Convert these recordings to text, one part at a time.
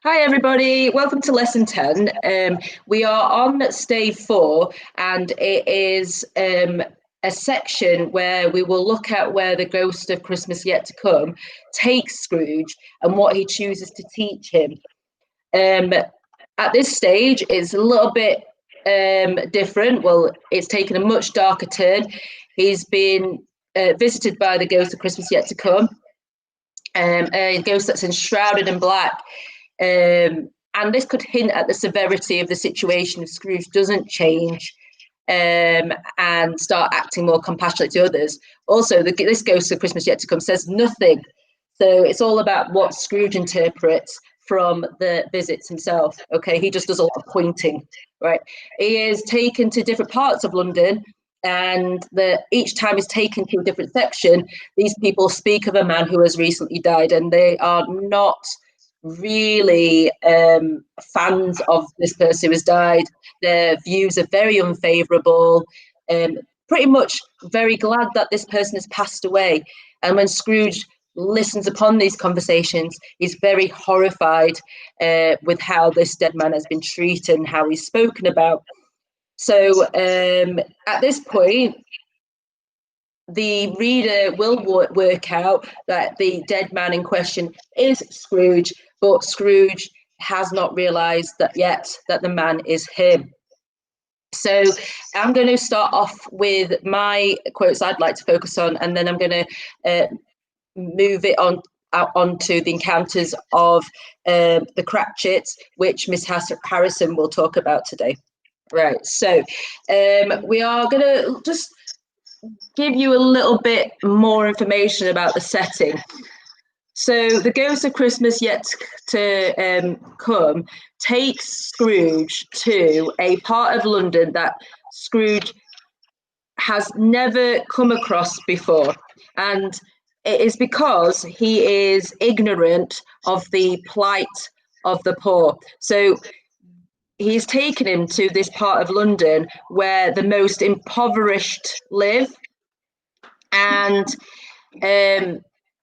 Hi everybody, welcome to lesson 10. We are on stage 4 and it is a section where we will look at where the ghost of Christmas yet to come takes Scrooge and what he chooses to teach him. At this stage, it's a little bit different. Well, it's taken a much darker turn. He's been visited by the ghost of Christmas yet to come, a ghost that's enshrouded in black. And this could hint at the severity of the situation if Scrooge doesn't change and start acting more compassionate to others. Also, this ghost of Christmas yet to come says nothing. So it's all about what Scrooge interprets from the visits himself. Okay, he just does a lot of pointing, right? He is taken to different parts of London, and each time he's taken to a different section, these people speak of a man who has recently died, and they are not really fans of this person who has died. Their views are very unfavourable, pretty much very glad that this person has passed away. And when Scrooge listens upon these conversations, he's very horrified with how this dead man has been treated and how he's spoken about. So at this point, the reader will work out that the dead man in question is Scrooge, but Scrooge has not realised that yet that the man is him. So I'm going to start off with my quotes I'd like to focus on, and then I'm going to move it on out onto the encounters of the Cratchits, which Miss Harrison will talk about today. Right, so we are going to just give you a little bit more information about the setting. So the ghost of Christmas yet to come takes Scrooge to a part of London that Scrooge has never come across before, and it is because he is ignorant of the plight of the poor. So he's taken him to this part of London where the most impoverished live, and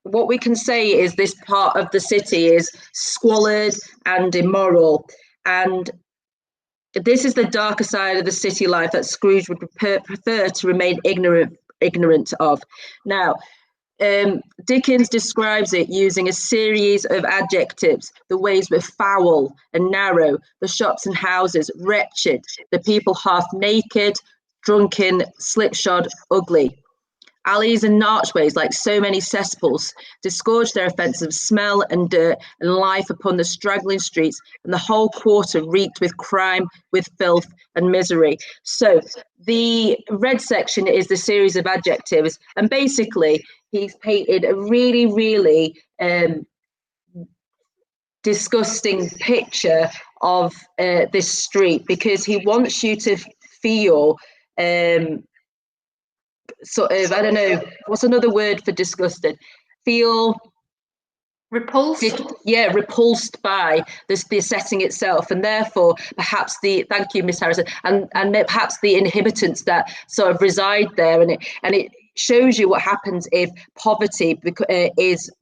what we can say is this part of the city is squalid and immoral, and this is the darker side of the city life that Scrooge would prefer to remain ignorant of. Now, Dickens describes it using a series of adjectives. The ways were foul and narrow, the shops and houses wretched, the people half naked, drunken, slipshod, ugly. Alleys and archways, like so many cesspools, disgorged their offensive smell and dirt and life upon the straggling streets, and the whole quarter reeked with crime, with filth and misery. So the red section is the series of adjectives, and basically he's painted a really, really disgusting picture of this street, because he wants you to feel sort of, I don't know, what's another word for disgusted? Feel repulsed. Repulsed by the setting itself, and therefore perhaps thank you, Miss Harrison, and perhaps the inhabitants that sort of reside there, and it shows you what happens if poverty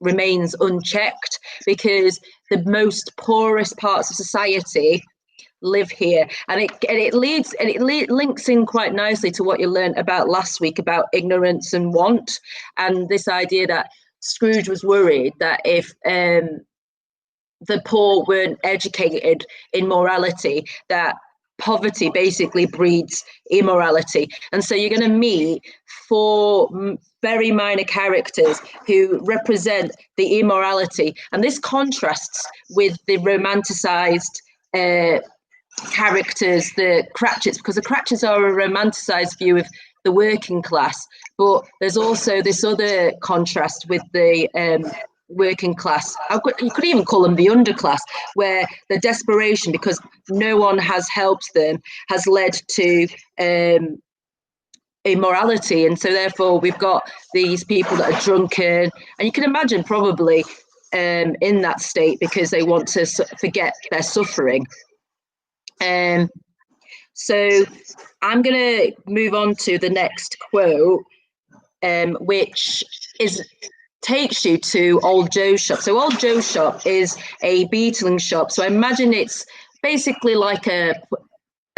remains unchecked, because the most poorest parts of society live here, and it links in quite nicely to what you learned about last week about ignorance and want, and this idea that Scrooge was worried that if the poor weren't educated in morality, that poverty basically breeds immorality. And so you're going to meet 4 very minor characters who represent the immorality, and this contrasts with the romanticized characters, the Cratchits, because the Cratchits are a romanticized view of the working class, but there's also this other contrast with the working class. You could even call them the underclass, where the desperation because no one has helped them has led to immorality, and so therefore we've got these people that are drunken, and you can imagine probably in that state because they want to forget their suffering. So I'm going to move on to the next quote, which is takes you to Old Joe's shop. So Old Joe's shop is a beetling shop. So I imagine it's basically like a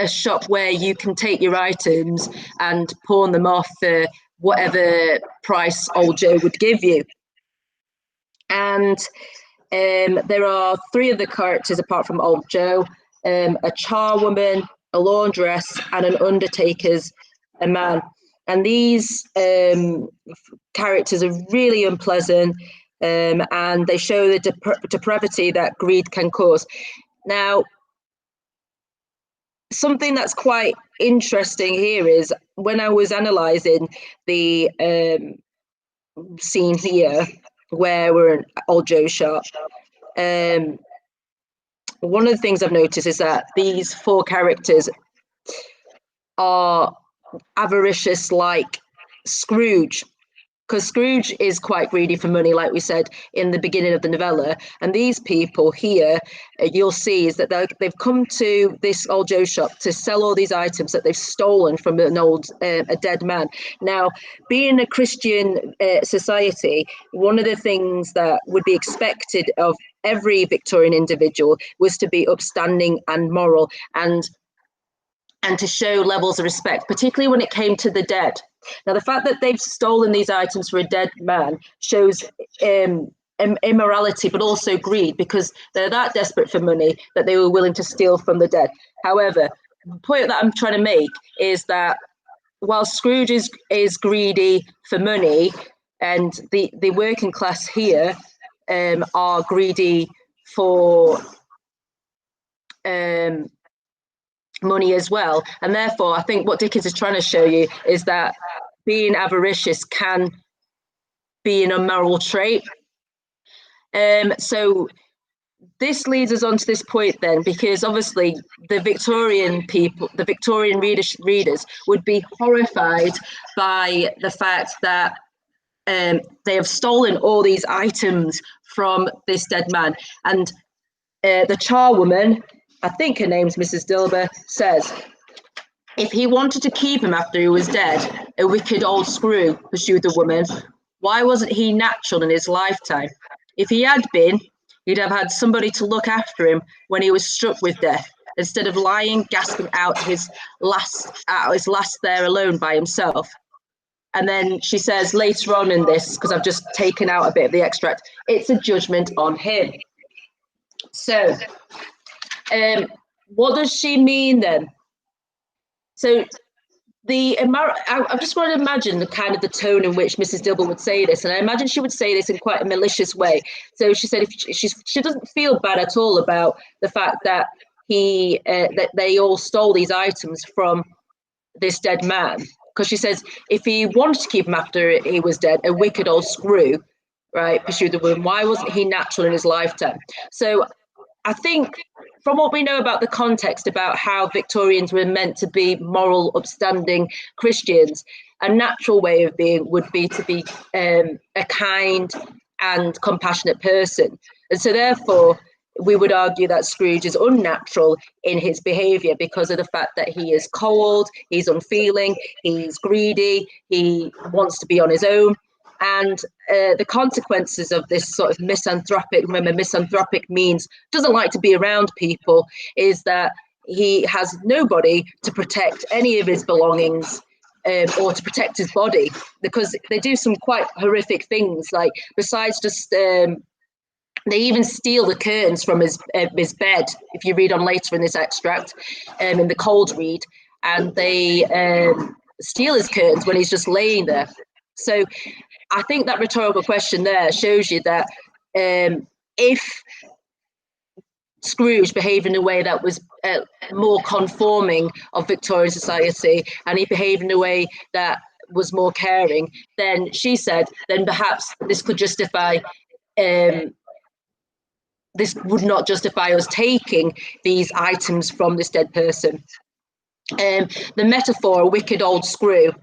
shop where you can take your items and pawn them off for whatever price Old Joe would give you. And there are three of the characters apart from Old Joe, a charwoman, a laundress, and an undertaker's a man. And these characters are really unpleasant, and they show the depravity that greed can cause. Now, something that's quite interesting here is when I was analysing the scene here, where we're in Old Joe's shop, one of the things I've noticed is that these four characters are avaricious like Scrooge, because Scrooge is quite greedy for money, like we said in the beginning of the novella. And these people here, you'll see, is that they've come to this Old Joe shop to sell all these items that they've stolen from a dead man. Now, being a Christian society, one of the things that would be expected of every Victorian individual was to be upstanding and moral, and to show levels of respect, particularly when it came to the dead. Now, the fact that they've stolen these items for a dead man shows immorality, but also greed, because they're that desperate for money that they were willing to steal from the dead. However, the point that I'm trying to make is that while Scrooge is greedy for money, and the working class here are greedy for money as well. And therefore, I think what Dickens is trying to show you is that being avaricious can be an immoral trait. So this leads us on to this point then, because obviously the Victorian people, the Victorian readers would be horrified by the fact that they have stolen all these items from this dead man. And the charwoman, I think her name's Mrs. Dilber, says, if he wanted to keep him after he was dead, a wicked old screw, pursued the woman, why wasn't he natural in his lifetime? If he had been, he'd have had somebody to look after him when he was struck with death, instead of lying, gasping out his last there alone by himself. And then she says later on in this, because I've just taken out a bit of the extract, it's a judgment on him. So, what does she mean then? So I just want to imagine the kind of the tone in which Mrs. Dilber would say this, and I imagine she would say this in quite a malicious way. So she said she doesn't feel bad at all about the fact that that they all stole these items from this dead man, because she says if he wanted to keep him after he was dead, a wicked old screw, right, pursued the woman, why wasn't he natural in his lifetime? So I think from what we know about the context about how Victorians were meant to be moral, upstanding Christians, a natural way of being would be to be a kind and compassionate person. And so therefore, we would argue that Scrooge is unnatural in his behaviour because of the fact that he is cold, he's unfeeling, he's greedy, he wants to be on his own. And the consequences of this sort of misanthropic, remember misanthropic means doesn't like to be around people, is that he has nobody to protect any of his belongings or to protect his body, because they do some quite horrific things, like besides just they even steal the curtains from his bed, if you read on later in this extract, in the cold read, and they steal his curtains when he's just laying there. So I think that rhetorical question there shows you that if Scrooge behaved in a way that was more conforming of Victorian society, and he behaved in a way that was more caring, then she said, then perhaps this could justify, this would not justify us taking these items from this dead person. The metaphor, a wicked old screw,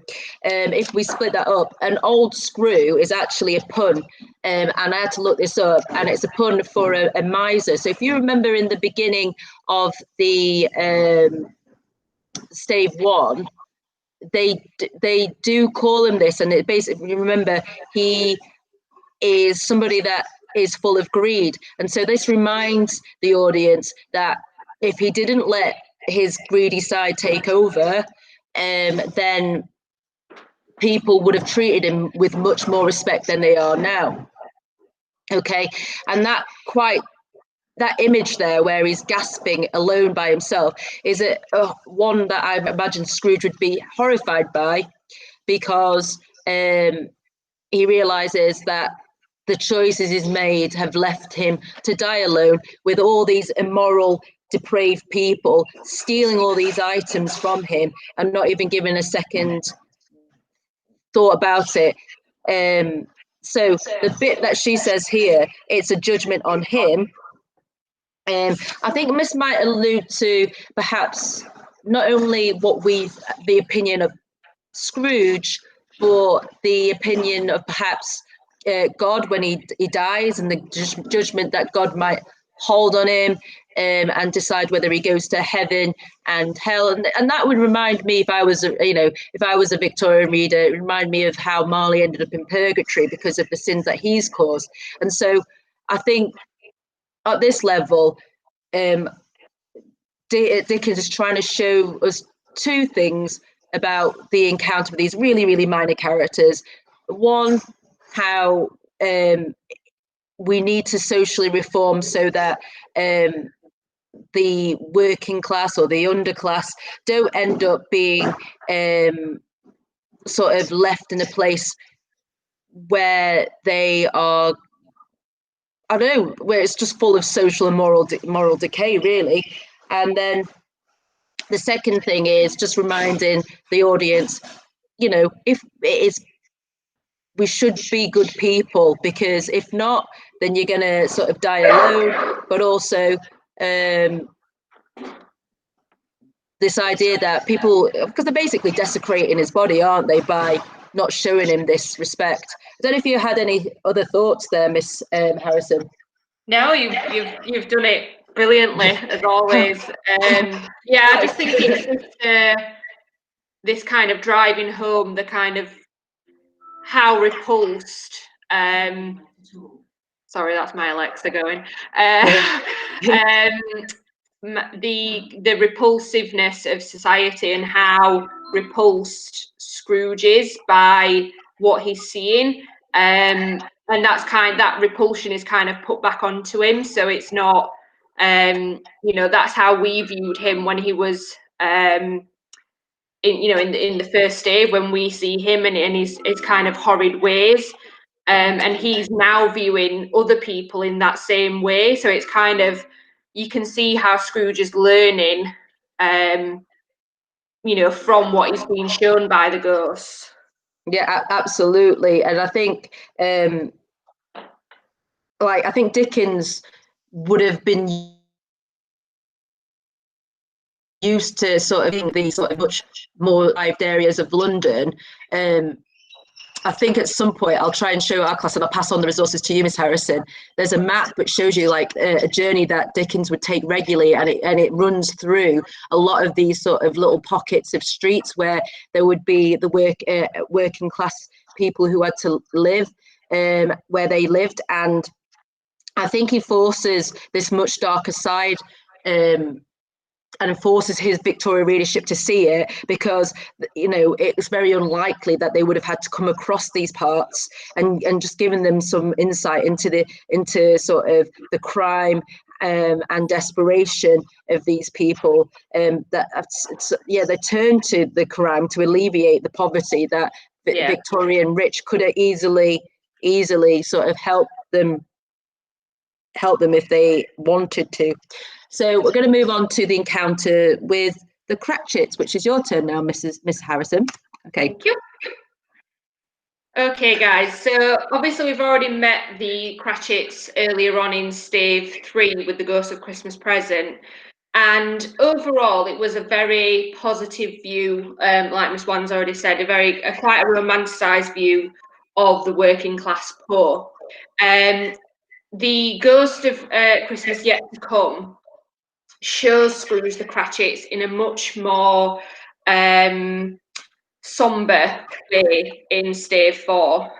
if we split that up, an old screw is actually a pun, and I had to look this up, and it's a pun for a miser. So if you remember in the beginning of the stave one, they do call him this, and it basically, remember, he is somebody that is full of greed. And so this reminds the audience that if he didn't let his greedy side take over, then people would have treated him with much more respect than they are now. Okay, and that image there where he's gasping alone by himself is one that I imagine Scrooge would be horrified by, because he realizes that the choices he's made have left him to die alone with all these immoral, depraved people stealing all these items from him and not even giving a second thought about it. So the bit that she says here, it's a judgment on him. I think Miss might allude to perhaps not only the opinion of Scrooge, but the opinion of perhaps God when he dies, and the judgment that God might hold on him, and decide whether he goes to heaven and hell. And that would remind me, if I was a Victorian reader, it would remind me of how Marley ended up in purgatory because of the sins that he's caused. And so I think at this level, Dickens is trying to show us two things about the encounter with these really, really minor characters. One, how we need to socially reform so that the working class or the underclass don't end up being sort of left in a place where they are, I don't know, where it's just full of social and moral decay, really. And then the second thing is just reminding the audience, if it is, we should be good people, because if not, then you're going to sort of die alone. But also this idea that people, because they're basically desecrating his body, aren't they, by not showing him this respect. I don't know if you had any other thoughts there, Miss Harrison. No, you've done it brilliantly, as always. Yeah, I just think it's this kind of driving home the kind of how repulsed. Sorry, that's my Alexa going. The repulsiveness of society and how repulsed Scrooge is by what he's seeing. And that repulsion is kind of put back onto him. So it's not, that's how we viewed him when he was, in the first day, when we see him and his kind of horrid ways. And he's now viewing other people in that same way. So it's kind of, you can see how Scrooge is learning, from what he's being shown by the ghosts. Yeah, absolutely. And I think, I think Dickens would have been used to sort of being these sort of much more lived areas of London. I think at some point I'll try and show our class, and I'll pass on the resources to you, Miss Harrison. There's a map which shows you a journey that Dickens would take regularly, and it runs through a lot of these sort of little pockets of streets where there would be the working class people who had to live where they lived. And I think he forces this much darker side and forces his Victorian readership to see it, because it's very unlikely that they would have had to come across these parts and just given them some insight into sort of the crime and desperation of these people, they turn to the crime to alleviate the poverty that Victorian rich could have easily sort of help them if they wanted to. So we're going to move on to the encounter with the Cratchits, which is your turn now, Miss Harrison. Okay. Thank you. Okay, guys. So obviously we've already met the Cratchits earlier on in Stave 3 with the Ghost of Christmas Present. And overall, it was a very positive view, like Miss Wan's already said, quite a romanticised view of the working class poor. The Ghost of Christmas Yet to Come shows Scrooge the Cratchits in a much more somber way in Stave 4.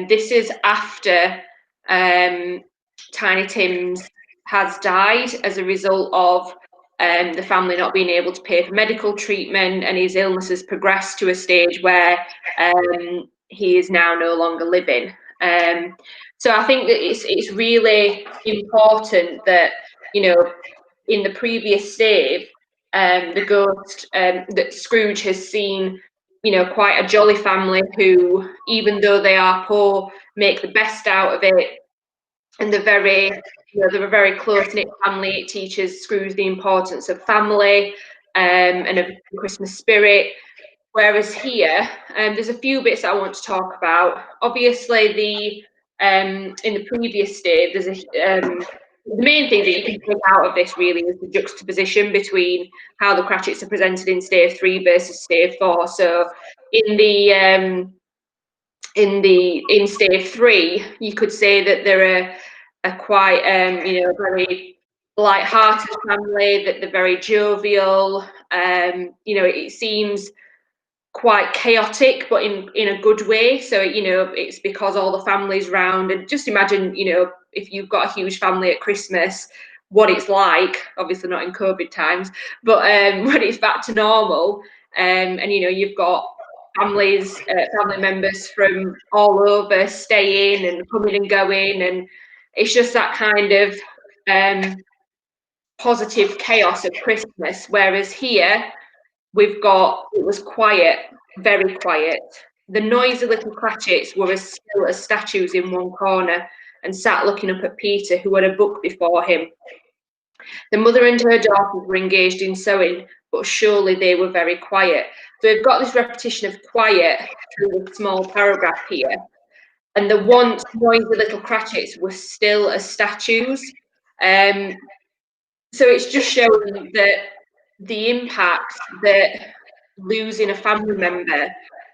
This is after Tiny Tim's has died as a result of the family not being able to pay for medical treatment, and his illness has progressed to a stage where he is now no longer living. So I think that it's really important that, you know, in the previous stave, the ghost that Scrooge has seen, you know, quite a jolly family who, even though they are poor, make the best out of it, and they're very, you know, they're a very close knit family. It teaches Scrooge the importance of family and of the Christmas spirit. Whereas here, there's a few bits I want to talk about. Obviously, in the previous stave, there's the main thing that you can take out of this really is the juxtaposition between how the Cratchits are presented in stave 3 versus stave 4. So in stave 3, you could say that they're a quite you know, very light-hearted family, that they're very jovial. You know, it seems quite chaotic, but in a good way. So, you know, it's because all the family's round, and just imagine, you know, if you've got a huge family at Christmas, what it's like, obviously not in COVID times, but when it's back to normal, and you know, you've got family members from all over staying and coming and going, and it's just that kind of positive chaos of Christmas. Whereas here, it was quiet, very quiet. The noisy little Cratchits were as still as statues in one corner and sat looking up at Peter, who had a book before him. The mother and her daughters were engaged in sewing, but surely they were very quiet. So we've got this repetition of quiet through a small paragraph here. And the once noisy little Cratchits were still as statues. So it's just showing that the impact that losing a family member,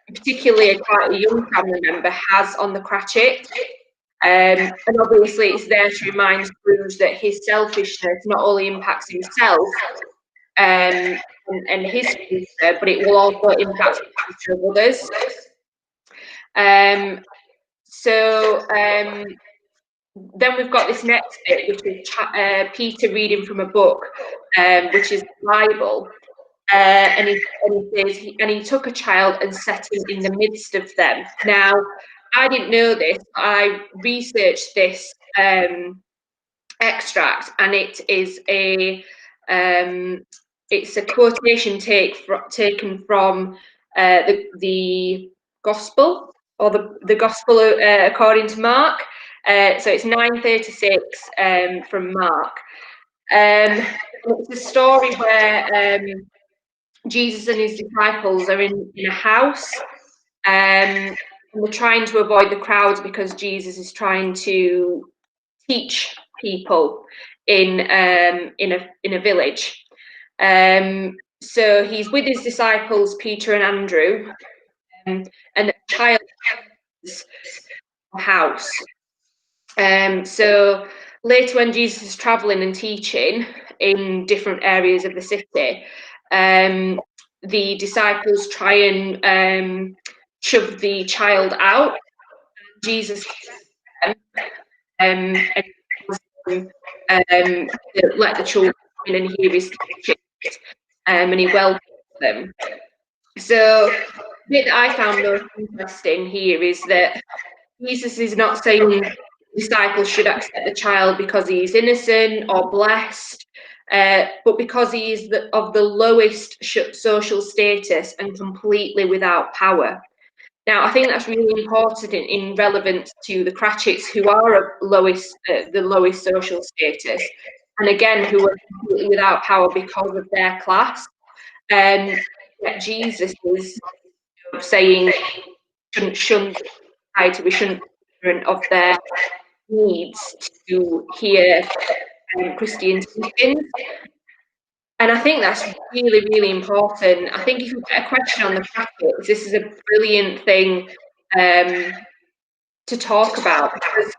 particularly quite a young family member, has on the Cratchit. And obviously it's there to remind Scrooge that his selfishness not only impacts himself and his future, but it will also impact the future of others. Then we've got this next bit, which is Peter reading from a book, which is the Bible. And he says, and he took a child and set him in the midst of them. Now, I didn't know this. I researched this extract, and it is it's a quotation taken from the Gospel, or the Gospel according to Mark. So it's 9:36 from Mark. It's a story where Jesus and his disciples are in a house, and they're trying to avoid the crowds because Jesus is trying to teach people in a village. So he's with his disciples, Peter and Andrew, and the child is in the house. So later, when Jesus is traveling and teaching in different areas of the city, the disciples try and shove the child out. Jesus and let the children in and hear his teaching, and he welcomes them. So the bit that I found most interesting here is that Jesus is not saying disciples should accept the child because he is innocent or blessed, but because he is of the lowest social status and completely without power. Now, I think that's really important in relevance to the Cratchits, who are of the lowest social status, and again, who are completely without power because of their class. Yet Jesus is saying we shouldn't be ignorant of their needs to hear Christian teachings. And I think that's really, really important. I think if you get a question on the Cratchits, this is a brilliant thing to talk about, because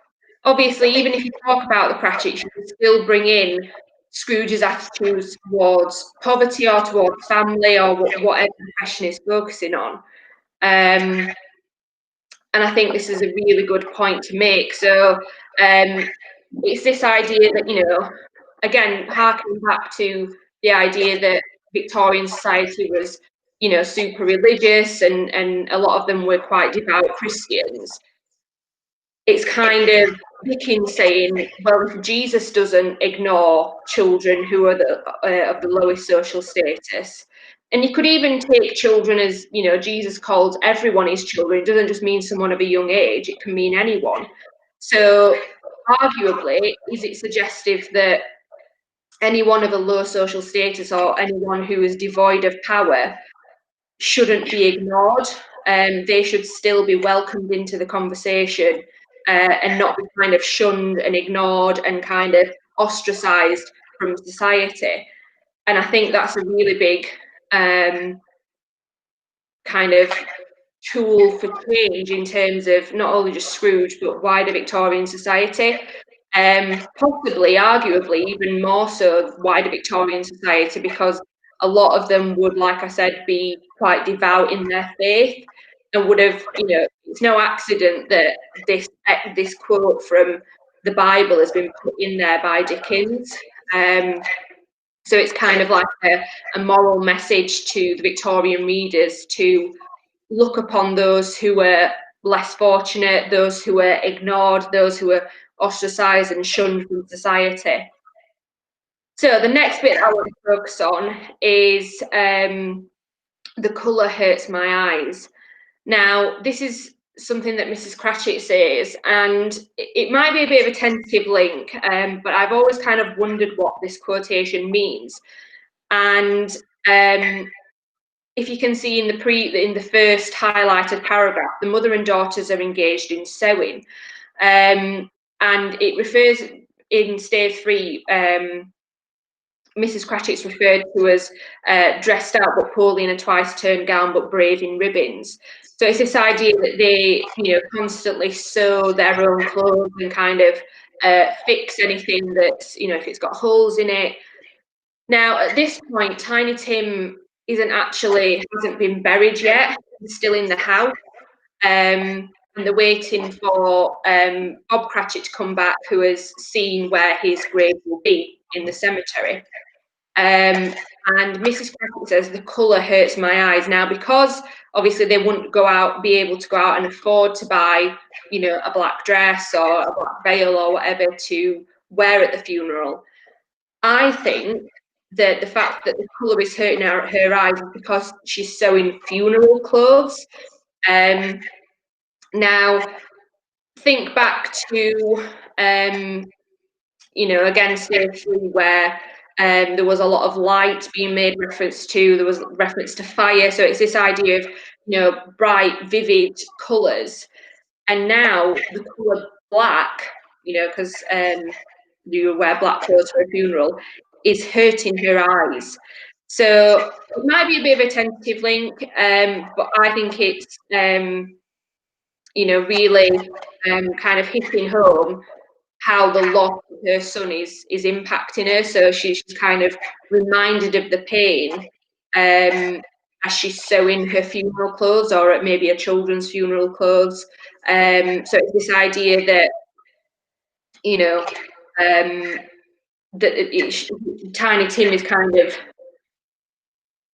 obviously, even if you talk about the Cratchits, you can still bring in Scrooge's attitudes towards poverty or towards family or whatever the question is focusing on. And I think this is a really good point to make. So it's this idea that, you know, again, harking back to the idea that Victorian society was, you know, super religious, and a lot of them were quite devout Christians. It's kind of Dickens saying, well, if Jesus doesn't ignore children who are of the lowest social status, and you could even take children as, you know, Jesus called everyone his children. It doesn't just mean someone of a young age, it can mean anyone. So arguably, is it suggestive that anyone of a low social status or anyone who is devoid of power shouldn't be ignored? They should still be welcomed into the conversation, and not be kind of shunned and ignored and kind of ostracized from society. And I think that's a really big kind of tool for change in terms of not only just Scrooge but wider Victorian society. Possibly, arguably, even more so wider Victorian society, because a lot of them would, like I said, be quite devout in their faith, and would have, you know, it's no accident that this quote from the Bible has been put in there by Dickens. So it's kind of like a moral message to the Victorian readers to look upon those who were less fortunate, those who were ignored, those who were ostracized and shunned from society. So the next bit I want to focus on is the colour hurts my eyes. Now, this is something that Mrs. Cratchit says, and it might be a bit of a tentative link, but I've always kind of wondered what this quotation means. And if you can see in the first highlighted paragraph, the mother and daughters are engaged in sewing, and it refers in stave 3. Mrs. Cratchit's referred to as dressed out but poorly in a twice-turned gown but brave in ribbons. So it's this idea that they, you know, constantly sew their own clothes and kind of fix anything that's, you know, if it's got holes in it. Now, at this point, Tiny Tim hasn't been buried yet. He's still in the house. And they're waiting for Bob Cratchit to come back, who has seen where his grave will be in the cemetery. And Mrs. Cratchit says, the colour hurts my eyes. Now, because obviously they wouldn't be able to go out and afford to buy, you know, a black dress or a black veil or whatever to wear at the funeral. I think that the fact that the colour is hurting her eyes is because she's sewing funeral clothes. Now, think back to, you know, again, stage 3, where there was a lot of light being made reference to, there was reference to fire. So it's this idea of, you know, bright, vivid colours. And now the colour black, you know, because you wear black clothes for a funeral, is hurting her eyes. So it might be a bit of a tentative link, but I think it's, you know, really kind of hitting home how the loss of her son is impacting her. So she's kind of reminded of the pain as she's sewing her funeral clothes, or maybe her children's funeral clothes. So it's this idea that, you know, that Tiny Tim is kind of,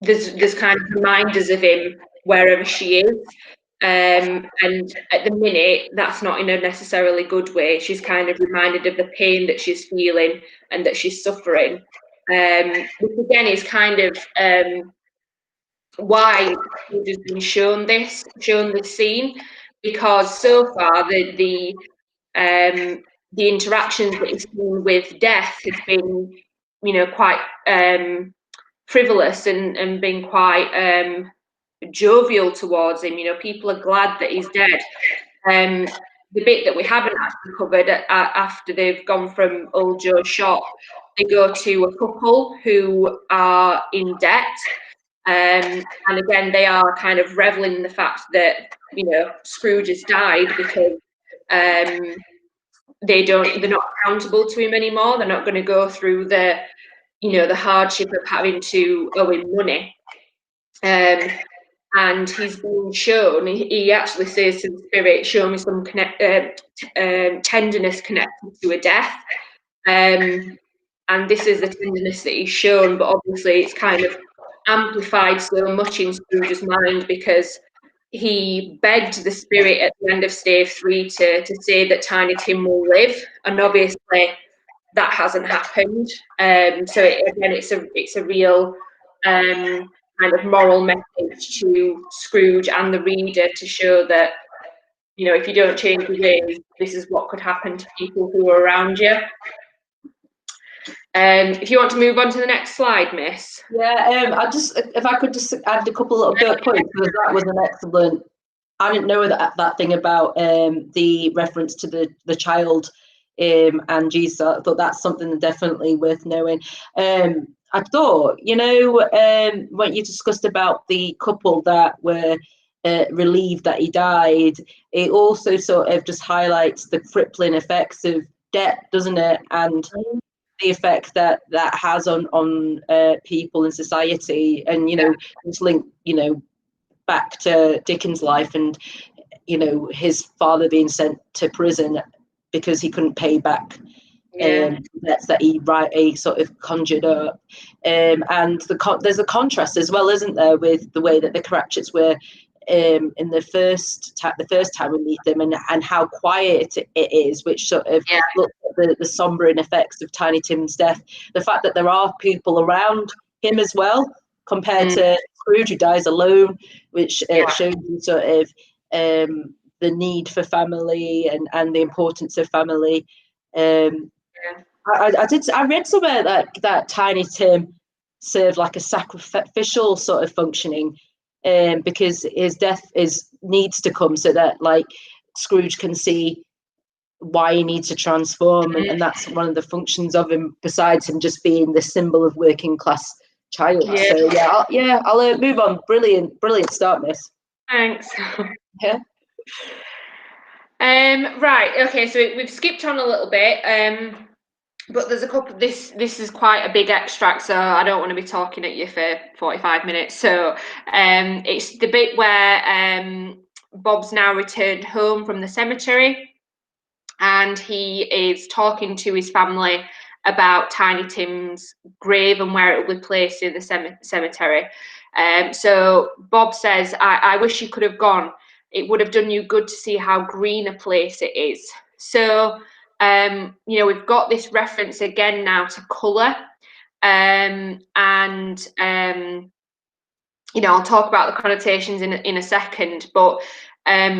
there's kind of reminders of him wherever she is. And at the minute, that's not in a necessarily good way. She's kind of reminded of the pain that she's feeling and that she's suffering, which again is kind of why she's been shown this scene, because so far the interactions that he's seen with death has been, you know, quite frivolous and been quite jovial towards him. You know, people are glad that he's dead. The bit that we haven't actually covered, after they've gone from Old Joe's shop, they go to a couple who are in debt. And again, they are kind of reveling in the fact that, you know, Scrooge has died because they're not accountable to him anymore. They're not going to go through the, you know, the hardship of having to owe him money. and he's being shown. He actually says to the spirit, "Show me some tenderness connected to a death." And this is the tenderness that he's shown, but obviously it's kind of amplified so much in Scrooge's mind because he begged the spirit at the end of Stave 3 to say that Tiny Tim will live, and obviously that hasn't happened. So again, it's a real kind of moral message to Scrooge and the reader to show that, you know, if you don't change your ways, this is what could happen to people who are around you. If you want to move on to the next slide, Miss. Yeah, if I could just add a couple of bullet points, because that was an excellent. I didn't know that thing about the reference to the child and Jesus. I thought that's something definitely worth knowing. I thought, you know, when you discussed about the couple that were relieved that he died, it also sort of just highlights the crippling effects of debt, doesn't it? And the effect that has on people in society, and you know, just link, you know, back to Dickens' life, and you know, his father being sent to prison because he couldn't pay back debts that he sort of conjured up, and there's a contrast as well, isn't there, with the way that the Cratchits were in the first time we meet them, and how quiet it is, which sort of looks at the sombering effects of Tiny Tim's death. The fact that there are people around him as well, compared to Scrooge, who dies alone, which shows you sort of the need for family and the importance of family. I read somewhere that Tiny Tim served like a sacrificial sort of functioning, because his death needs to come so that like Scrooge can see why he needs to transform, and that's one of the functions of him, besides him just being the symbol of working class child. So I'll move on. Brilliant start, Miss. Thanks. Yeah. Right, okay, so we've skipped on a little bit, but there's a couple. This is quite a big extract, so I don't want to be talking at you for 45 minutes. So it's the bit where Bob's now returned home from the cemetery, and he is talking to his family about Tiny Tim's grave and where it will be placed in the cemetery. So Bob says, I wish you could have gone. It would have done you good to see how green a place it is. So, you know, we've got this reference again now to colour. And, you know, I'll talk about the connotations in a second, but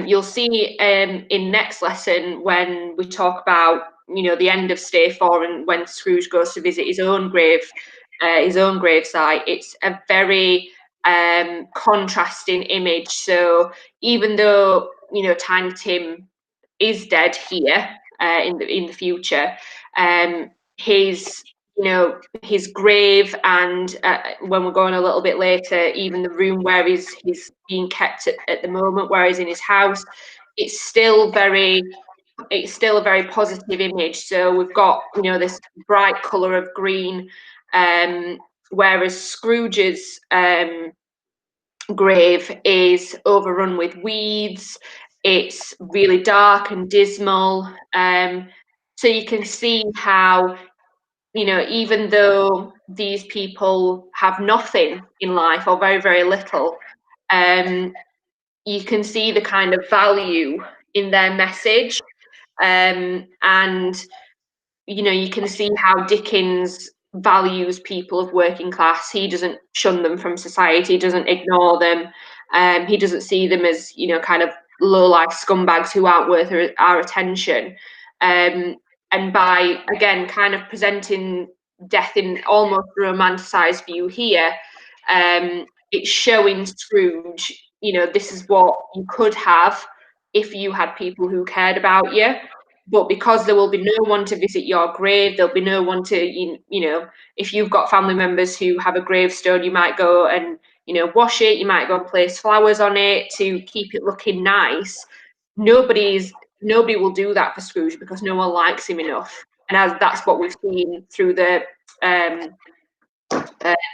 you'll see in next lesson when we talk about, you know, the end of Stave 4 and when Scrooge goes to visit his own gravesite. It's a very contrasting image. So even though, you know, Tiny Tim is dead here in the future, his, you know, his grave, and when we're going a little bit later, even the room where he's being kept at the moment, where he's in his house, it's still a very positive image. So we've got, you know, this bright colour of green, whereas Scrooge's grave is overrun with weeds. It's really dark and dismal. So you can see how, you know, even though these people have nothing in life or very, very little, you can see the kind of value in their message. And, you know, you can see how Dickens values people of working class. He doesn't shun them from society, he doesn't ignore them. He doesn't see them as, you know, kind of low-life scumbags who aren't worth our attention. And by, again, kind of presenting death in almost a romanticized view here, it's showing Scrooge, you know, this is what you could have if you had people who cared about you. But because there will be no one to visit your grave, there'll be no one to, you know, if you've got family members who have a gravestone, you might go and, you know, wash it, you might go and place flowers on it to keep it looking nice. Nobody will do that for Scrooge because no one likes him enough. And that's what we've seen through the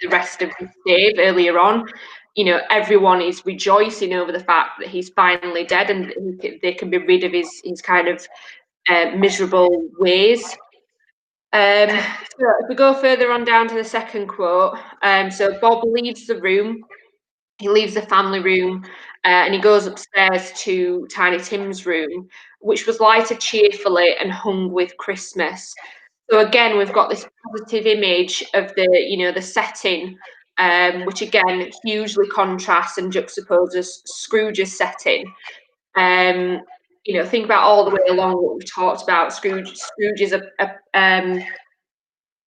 rest of the Stave earlier on. everyone is rejoicing over the fact that he's finally dead and they can be rid of his kind of miserable ways. So if we go further on down to the second quote, so Bob leaves the room. He leaves the family room and he goes upstairs to Tiny Tim's room, which was lighted cheerfully and hung with Christmas. So again, we've got this positive image of the setting, which again hugely contrasts and juxtaposes Scrooge's setting. Think about all the way along what we've talked about. Scrooge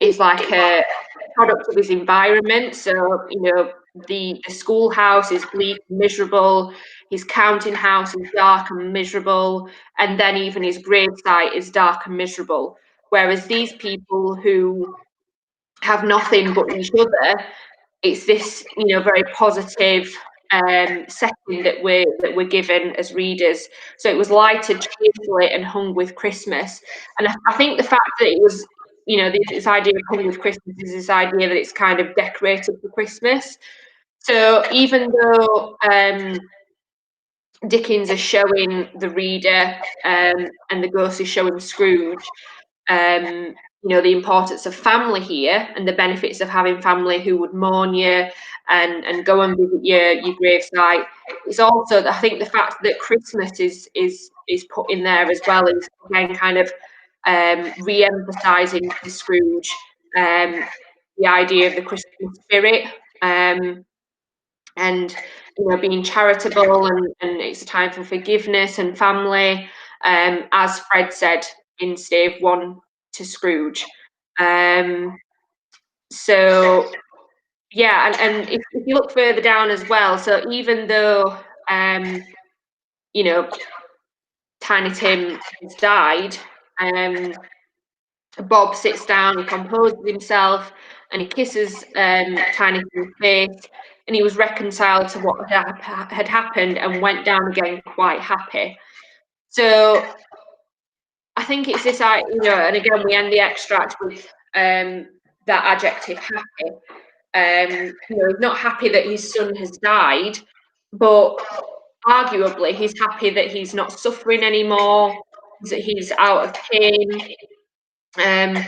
is like a product of his environment. So, the schoolhouse is bleak and miserable, his counting house is dark and miserable, and then even his gravesite is dark and miserable. Whereas these people who have nothing but each other, it's this, very positive setting that we're given as readers. So it was lighted cheerfully and hung with Christmas. And I think the fact that it was, this idea of hung with Christmas is this idea that it's kind of decorated for Christmas. So even though Dickens is showing the reader and the ghost is showing Scrooge, the importance of family here and the benefits of having family who would mourn you and go and visit your gravesite. It's also, I think, the fact that Christmas is put in there as well is again kind of re-emphasising to Scrooge the idea of the Christmas spirit. And being charitable and it's a time for forgiveness and family, as Fred said in Stave 1 to Scrooge. So yeah, and if you look further down as well, so even though Tiny Tim has died, Bob sits down, he composes himself, and he kisses Tiny Tim's face, and he was reconciled to what had happened and went down again quite happy. So I think it's this, and again we end the extract with that adjective happy. He's not happy that his son has died, but arguably he's happy that he's not suffering anymore, that he's out of pain. And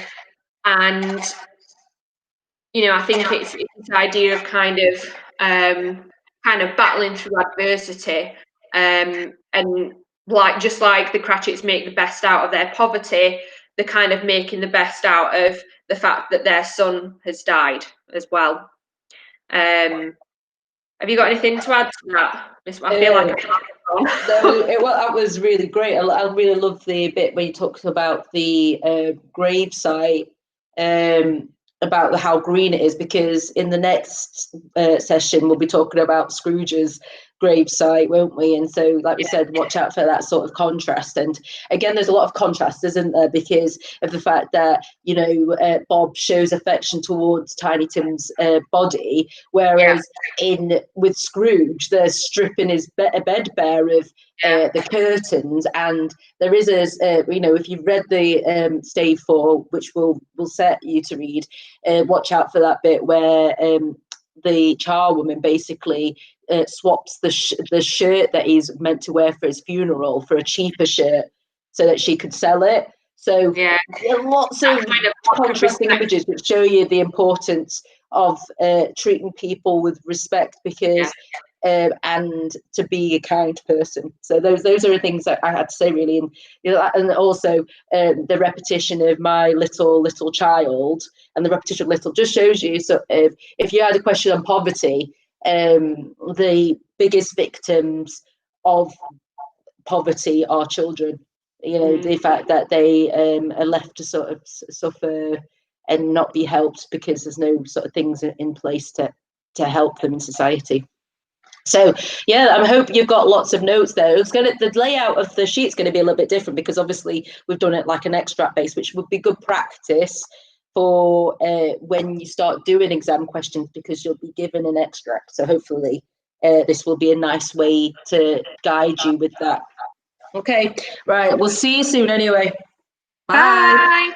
I think it's this idea of kind of battling through adversity, and just like the Cratchits make the best out of their poverty, they're kind of making the best out of the fact that their son has died as well. Have you got anything to add to that? I feel like that was really great. I really love the bit where you talked about the gravesite, about how green it is, because in the next session we'll be talking about Scrooge's gravesite, won't we? And so, like we said, watch out for that sort of contrast. And again, there's a lot of contrast, isn't there, because of the fact that Bob shows affection towards Tiny Tim's body, whereas with Scrooge, they're stripping his bed bare of the curtains. And there is if you've read the Stave 4, which we'll set you to read, watch out for that bit where the charwoman basically swaps the shirt that he's meant to wear for his funeral for a cheaper shirt so that she could sell it. So there are lots of contrasting images which show you the importance of treating people with respect, because and to be a kind person. So those are the things that I had to say, really. And also the repetition of my little child, and the repetition of little just shows you. So if you had a question on poverty, the biggest victims of poverty are children. The fact that they are left to sort of suffer and not be helped because there's no sort of things in place to help them in society. So I hope you've got lots of notes there. The layout of the sheet's going to be a little bit different, because obviously we've done it like an extract base, which would be good practice for when you start doing exam questions, because you'll be given an extract. So hopefully this will be a nice way to guide you with that. Okay, right. We'll see you soon anyway. Bye. Bye.